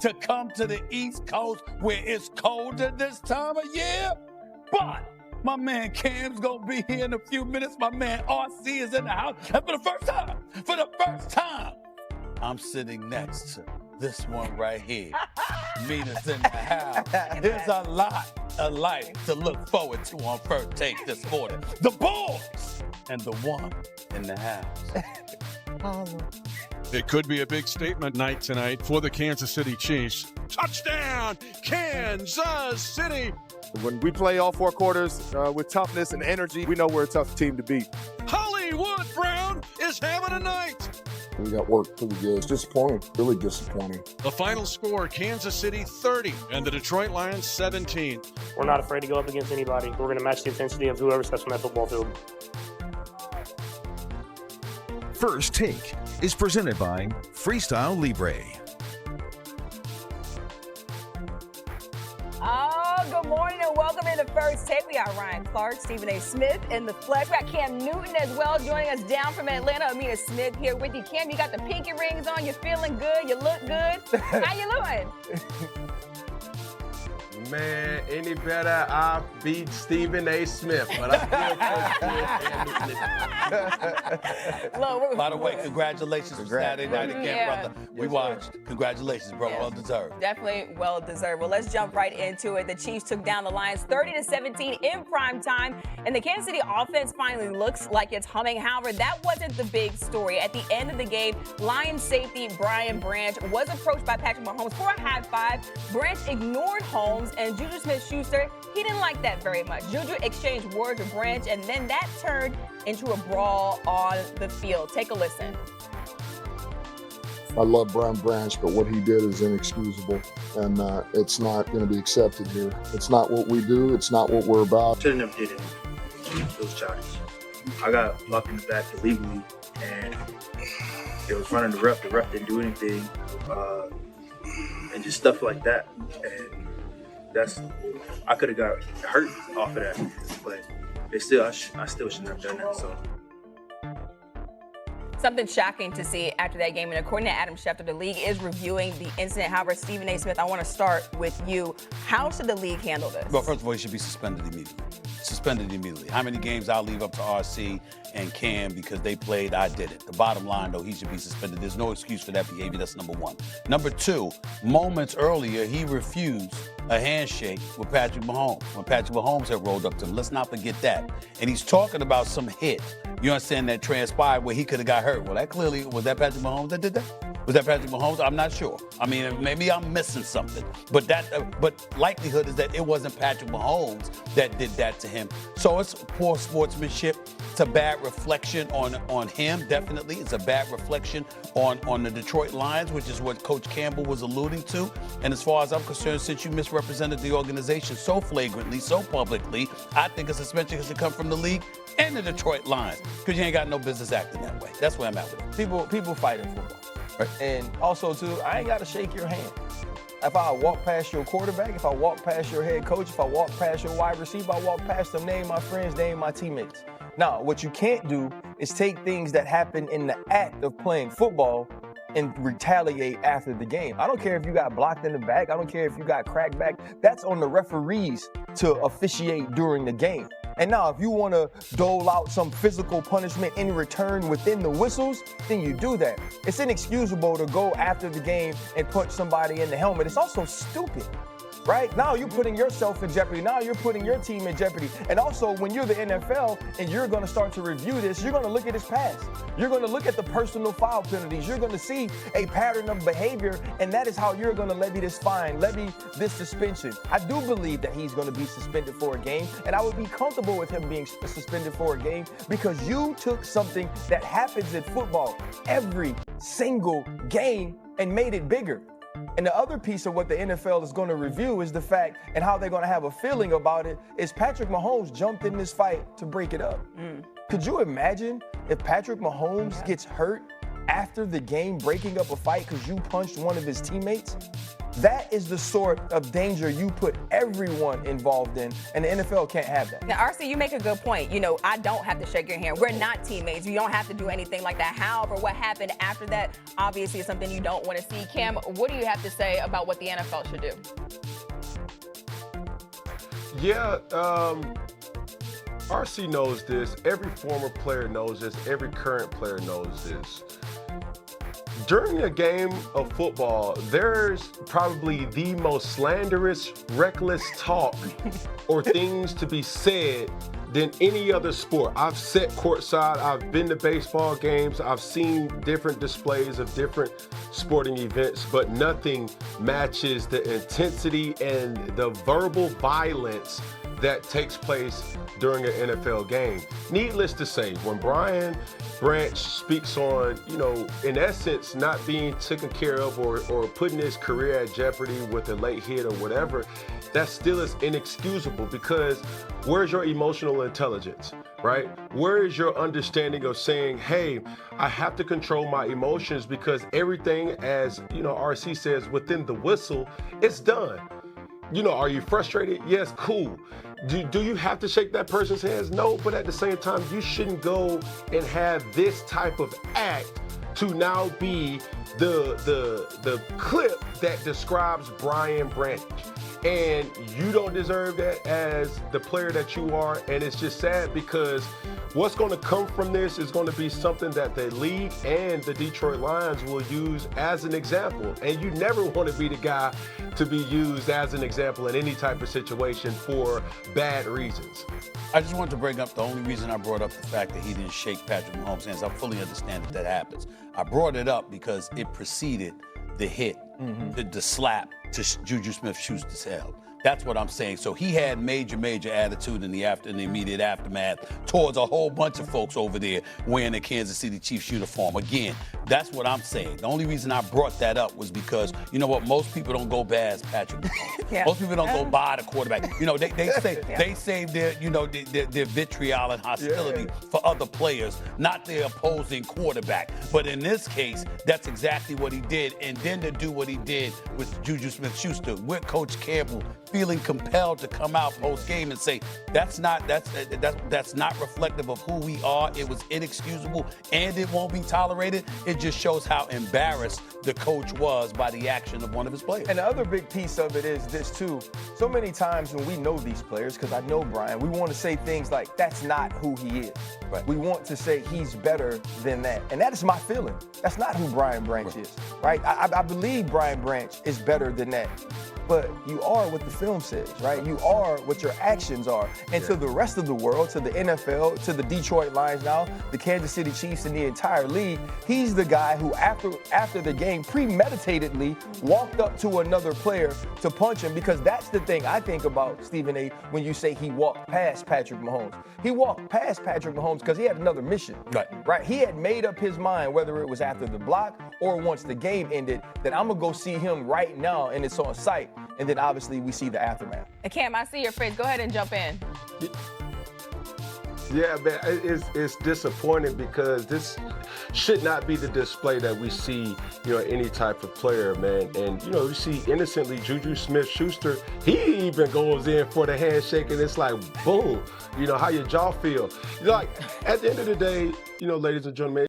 to come to the East Coast where it's colder this time of year. But my man Cam's gonna be here in a few minutes. My man RC is in the house. And for the first time, I'm sitting next to this one right here. Mina's in the house. There's a lot of life to look forward to on First Take this morning. The boys and the one in the house. It could be a big statement night tonight for the Kansas City Chiefs. Touchdown, Kansas City! When we play all four quarters with toughness and energy, we know we're a tough team to beat. Hollywood Brown is having a night. We got work pretty good. It's disappointing, really disappointing. The final score, Kansas City 30 and the Detroit Lions 17. We're not afraid to go up against anybody. We're going to match the intensity of whoever steps on that football field. First Take is presented by Freestyle Libre. Good morning and welcome into First Take. We got Ryan Clark, Stephen A. Smith in the flesh. We got Cam Newton as well joining us down from Atlanta. Amina Smith here with you. Cam, you got the pinky rings on. You're feeling good. You look good. How you doing? Man, any better, I beat Stephen A. Smith, but By the way, congratulations for Saturday night again, brother. We watched. Congratulations, bro. Well deserved. Definitely well deserved. Well, let's jump right into it. The Chiefs took down the Lions 30-17 in prime time, and the Kansas City offense finally looks like it's humming. However, that wasn't the big story. At the end of the game, Lions safety Brian Branch was approached by Patrick Mahomes for a high five. Branch ignored Holmes, and Juju Smith-Schuster, he didn't like that very much. Juju exchanged words with Branch, and then that turned into a brawl on the field. Take a listen. I love Brian Branch, but what he did is inexcusable, and it's not going to be accepted here. It's not what we do. It's not what we're about. Shouldn't have did anything. It was childish. I got blocked in the back illegally, and it was running the ref. The ref didn't do anything, and just stuff like that. And I could have got hurt off of that, but I still shouldn't have done that. So. Something shocking to see after that game, and according to Adam Schefter, the league is reviewing the incident. However, Stephen A. Smith, I want to start with you. How should the league handle this? Well, first of all, he should be suspended immediately. How many games I'll leave up to RC and Cam because they played, I did it. The bottom line, though, he should be suspended. There's no excuse for that behavior. That's number one. Number two, moments earlier, he refused a handshake with Patrick Mahomes when Patrick Mahomes had rolled up to him. Let's not forget that. And he's talking about some hit, you understand, that transpired where he could have got hurt. Well, that clearly, was that Patrick Mahomes that did that? Was that Patrick Mahomes? I'm not sure. I mean, maybe I'm missing something. But likelihood is that it wasn't Patrick Mahomes that did that to him. So it's poor sportsmanship. It's a bad reflection on him, definitely. It's a bad reflection on the Detroit Lions, which is what Coach Campbell was alluding to. And as far as I'm concerned, since you misrepresented the organization so flagrantly, so publicly, I think a suspension should come from the league and the Detroit Lions, because you ain't got no business acting that way. That's where I'm at with it. People fight in football. Right. And also, too, I ain't got to shake your hand. If I walk past your quarterback, if I walk past your head coach, if I walk past your wide receiver, I walk past them, they ain't my friends, they ain't my teammates. Now, what you can't do is take things that happen in the act of playing football and retaliate after the game. I don't care if you got blocked in the back. I don't care if you got cracked back. That's on the referees to officiate during the game. And now, if you want to dole out some physical punishment in return within the whistles, then you do that. It's inexcusable to go after the game and punch somebody in the helmet. It's also stupid. Right? Now you're putting yourself in jeopardy. Now you're putting your team in jeopardy. And also, when you're the NFL and you're going to start to review this, you're going to look at his past. You're going to look at the personal foul penalties. You're going to see a pattern of behavior, and that is how you're going to levy this fine, levy this suspension. I do believe that he's going to be suspended for a game, and I would be comfortable with him being suspended for a game because you took something that happens in football every single game and made it bigger. And the other piece of what the NFL is going to review is the fact, and how they're going to have a feeling about it, is Patrick Mahomes jumped in this fight to break it up. Could you imagine if Patrick Mahomes gets hurt after the game breaking up a fight because you punched one of his teammates? That is the sort of danger you put everyone involved in, and the NFL can't have that. Now, RC, you make a good point. You know, I don't have to shake your hand. We're not teammates. You don't have to do anything like that. However, what happened after that obviously is something you don't want to see. Cam, what do you have to say about what the NFL should do? Yeah, RC knows this. Every former player knows this. Every current player knows this. During a game of football, there's probably the most slanderous, reckless talk or things to be said than any other sport. I've sat courtside, I've been to baseball games, I've seen different displays of different sporting events, but nothing matches the intensity and the verbal violence that takes place during an NFL game. Needless to say, when Brian Branch speaks on, in essence, not being taken care of or putting his career at jeopardy with a late hit or whatever, that still is inexcusable, because where's your emotional intelligence, right? Where is your understanding of saying, hey, I have to control my emotions because everything, as RC says, within the whistle, it's done. Are you frustrated? Yes, cool. Do you have to shake that person's hands? No, but at the same time, you shouldn't go and have this type of act to now be the clip that describes Brian Branch. And you don't deserve that as the player that you are. And it's just sad, because what's going to come from this is going to be something that the league and the Detroit Lions will use as an example. And you never want to be the guy to be used as an example in any type of situation for bad reasons. I just wanted to bring up the only reason I brought up the fact that he didn't shake Patrick Mahomes' hands. I fully understand that happens. I brought it up because it preceded the hit, the slap to Juju Smith-Schuster's head. That's what I'm saying. So he had major attitude in the immediate aftermath towards a whole bunch of folks over there wearing the Kansas City Chiefs uniform. Again, that's what I'm saying. The only reason I brought that up was because, you know what, most people don't go past Patrick Mahomes. Yeah. Most people don't go by the quarterback. They save their, their vitriol and hostility for other players, not their opposing quarterback. But in this case, that's exactly what he did. And then to do what he did with Juju Smith-Schuster, with Coach Campbell feeling compelled to come out post-game and say, that's not reflective of who we are. It was inexcusable and it won't be tolerated. It just shows how embarrassed the coach was by the action of one of his players. And the other big piece of it is this too. So many times when we know these players, because I know Brian, we want to say things like, that's not who he is. Right. We want to say he's better than that. And that is my feeling. That's not who Brian Branch is, right? I believe Brian Branch is better than that. But you are what the film says, right? You are what your actions are. And to the rest of the world, to the NFL, to the Detroit Lions now, the Kansas City Chiefs, and the entire league, he's the guy who, after the game, premeditatedly walked up to another player to punch him, because that's the thing I think about, Stephen A., when you say he walked past Patrick Mahomes. He walked past Patrick Mahomes because he had another mission, right? He had made up his mind, whether it was after the block or once the game ended, that I'm going to go see him right now, and it's on site. And then obviously we see the aftermath. Cam, I see your face. Go ahead and jump in. Yeah, man, it's disappointing, because this should not be the display that we see, any type of player, man. And, you see innocently Juju Smith-Schuster, he even goes in for the handshake, and it's like, boom, how your jaw feel. Like, at the end of the day, ladies and gentlemen,